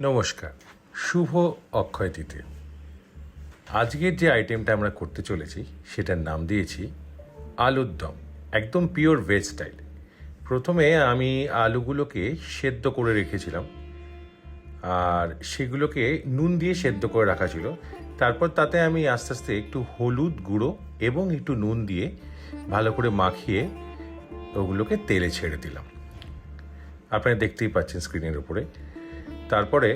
নমস্কার, শুভ অক্ষয় তৃতীয়া। আজকের যে আইটেমটা আমরা করতে চলেছি সেটার নাম দিয়েছি আলুর দম, একদম পিওর ভেজ স্টাইল। প্রথমে আমি আলুগুলোকে সেদ্ধ করে রেখেছিলাম, আর সেগুলোকে নুন দিয়ে সেদ্ধ করে রাখা ছিল। তারপর তাতে আমি আস্তে আস্তে একটু হলুদ গুঁড়ো এবং একটু নুন দিয়ে ভালো করে মাখিয়ে ওগুলোকে তেলে ছেড়ে দিলাম। আপনারা দেখতেই পাচ্ছেন স্ক্রিনের উপরে। তারপরে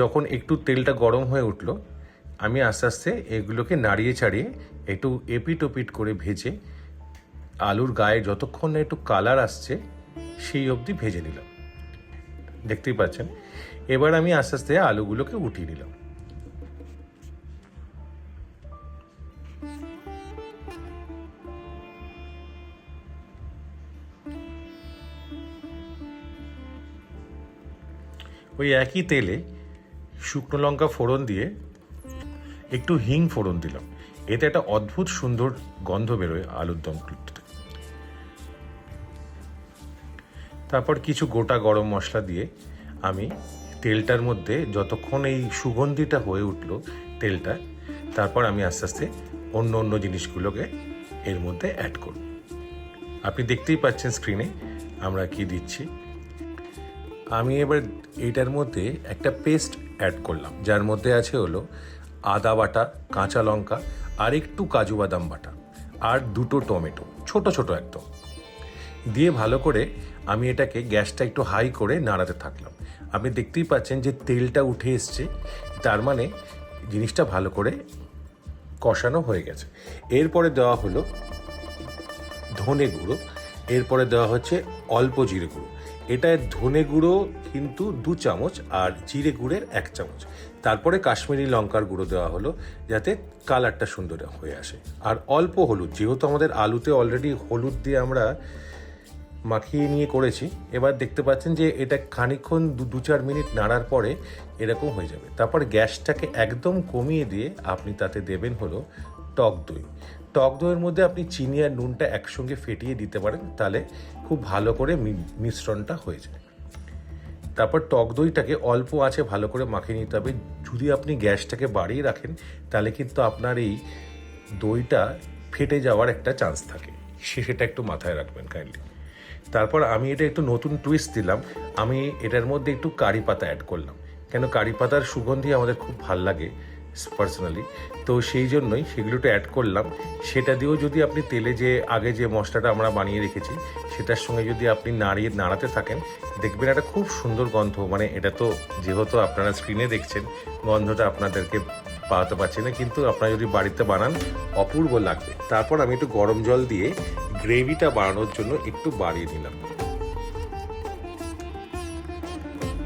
যখন একটু তেলটা গরম হয়ে উঠলো, আমি আস্তে আস্তে এগুলোকে নাড়িয়ে ছাড়িয়ে একটু এপিট ওপিট করে ভেজে আলুর গায়ে যতক্ষণ না একটু কালার আসছে সেই অবধি ভেজে নিলাম। দেখতেই পাচ্ছেন। এবার আমি আস্তে আস্তে আলুগুলোকে উঠিয়ে নিলাম। ওই একই তেলে শুকনো লঙ্কা ফোড়ন দিয়ে একটু হিং ফোড়ন দিলাম। এতে একটা অদ্ভুত সুন্দর গন্ধ বেরোয় আলুর দমগুলোতে। তারপর কিছু গোটা গরম মশলা দিয়ে আমি তেলটার মধ্যে যতক্ষণ এই সুগন্ধিটা হয়ে উঠলো তেলটা, তারপর আমি আস্তে আস্তে অন্য অন্য জিনিসগুলোকে এর মধ্যে অ্যাড করব। আপনি দেখতেই পাচ্ছেন স্ক্রিনে আমরা কি দিচ্ছি। আমি এবার এইটার মধ্যে একটা পেস্ট অ্যাড করলাম, যার মধ্যে আছে হলো আদা বাটা, কাঁচা লঙ্কা, আর একটু কাজু বাদাম বাটা, আর দুটো টমেটো ছোট ছোট একদম দিয়ে ভালো করে আমি এটাকে গ্যাসটা একটু হাই করে নাড়াতে থাকলাম। আপনি দেখতেই পাচ্ছেন যে তেলটা উঠে এসছে, তার মানে জিনিসটা ভালো করে কষানো হয়ে গেছে। এরপরে দেওয়া হলো ধনে গুঁড়ো, এরপরে দেওয়া হচ্ছে অল্প জিরে গুঁড়ো। এটা ধনে গুঁড়ো কিন্তু 2 চামচ আর জিরে গুঁড়ের 1 চামচ। তারপরে কাশ্মীরি লঙ্কার গুঁড়ো দেওয়া হলো যাতে কালারটা সুন্দর হয়ে আসে, আর অল্প হলুদ, যেহেতু আমাদের আলুতে অলরেডি হলুদ দিয়ে আমরা মাখিয়ে নিয়ে করেছি। এবার দেখতে পাচ্ছেন যে এটা খানিকক্ষণ 2-4 মিনিট নাড়ার পরে এরকম হয়ে যাবে। তারপর গ্যাসটাকে একদম কমিয়ে দিয়ে আপনি তাতে দেবেন হলো টক দই। টক দইয়ের মধ্যে আপনি চিনি আর নুনটা একসঙ্গে ফেটিয়ে দিতে পারেন, তাহলে খুব ভালো করে মিশ্রণটা হয়ে যায়। তারপর টক দইটাকে অল্প আঁচে ভালো করে মাখিয়ে নিতে হবে। যদি আপনি গ্যাসটাকে বাড়িয়ে রাখেন তাহলে কিন্তু আপনার এই দইটা ফেটে যাওয়ার একটা চান্স থাকে, সেটা একটু মাথায় রাখবেন কাইন্ডলি। তারপর আমি এটা একটু নতুন টুইস্ট দিলাম, আমি এটার মধ্যে একটু কারি পাতা অ্যাড করলাম। কেন কারি পাতার সুগন্ধি আমাদের খুব ভাল লাগে পার্সোনালি, তো সেই জন্যই সেগুলো একটু অ্যাড করলাম। সেটা দিয়েও যদি আপনি তেলে যে আগে যে মশলাটা আমরা বানিয়ে রেখেছি সেটার সঙ্গে যদি আপনি নাড়াতে থাকেন, দেখবেন একটা খুব সুন্দর গন্ধ। মানে এটা তো যেহেতু আপনারা স্ক্রিনে দেখছেন, গন্ধটা আপনাদেরকে পাওয়াতে পারছি না, কিন্তু আপনারা যদি বাড়িতে বানান অপূর্ব লাগবে। তারপর আমি একটু গরম জল দিয়ে গ্রেভিটা বানানোর জন্য একটু বাড়িয়ে নিলাম।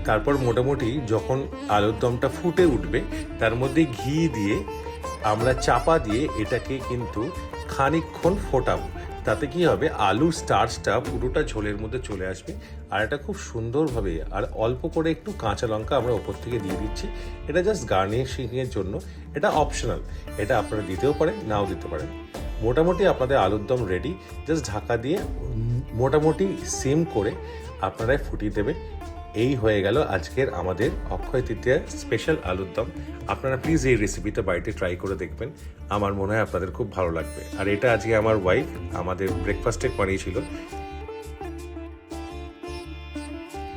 তারপর মোটামুটি যখন আলুর দমটা ফুটে উঠবে তার মধ্যে ঘি দিয়ে আমরা চাপা দিয়ে এটাকে কিন্তু খানিকক্ষণ ফোটাবো। তাতে কি হবে, আলুর স্টার্চটা পুরোটা ঝোলের মধ্যে চলে আসবে, আর এটা খুব সুন্দরভাবে। আর অল্প করে একটু কাঁচা লঙ্কা আমরা ওপর থেকে দিয়ে দিচ্ছি, এটা জাস্ট গার্নিশিংয়ের জন্য, এটা অপশনাল। এটা আপনারা দিতেও পারেন, নাও দিতে পারেন। মোটামুটি আপনাদের আলুর দম রেডি। জাস্ট ঢাকা দিয়ে মোটামুটি সিম করে আপনারাই ফুটিয়ে দেবেন। এই হয়ে গেল আজকের আমাদের অক্ষয় তৃতীয়া স্পেশাল আলুর দম। আপনারা প্লিজ এই রেসিপিটা বাড়িতে ট্রাই করে দেখবেন, আমার মনে হয় আপনাদের খুব ভালো লাগবে। আর এটা আজকে আমার ওয়াইফ আমাদের ব্রেকফাস্টে বানিয়েছিল,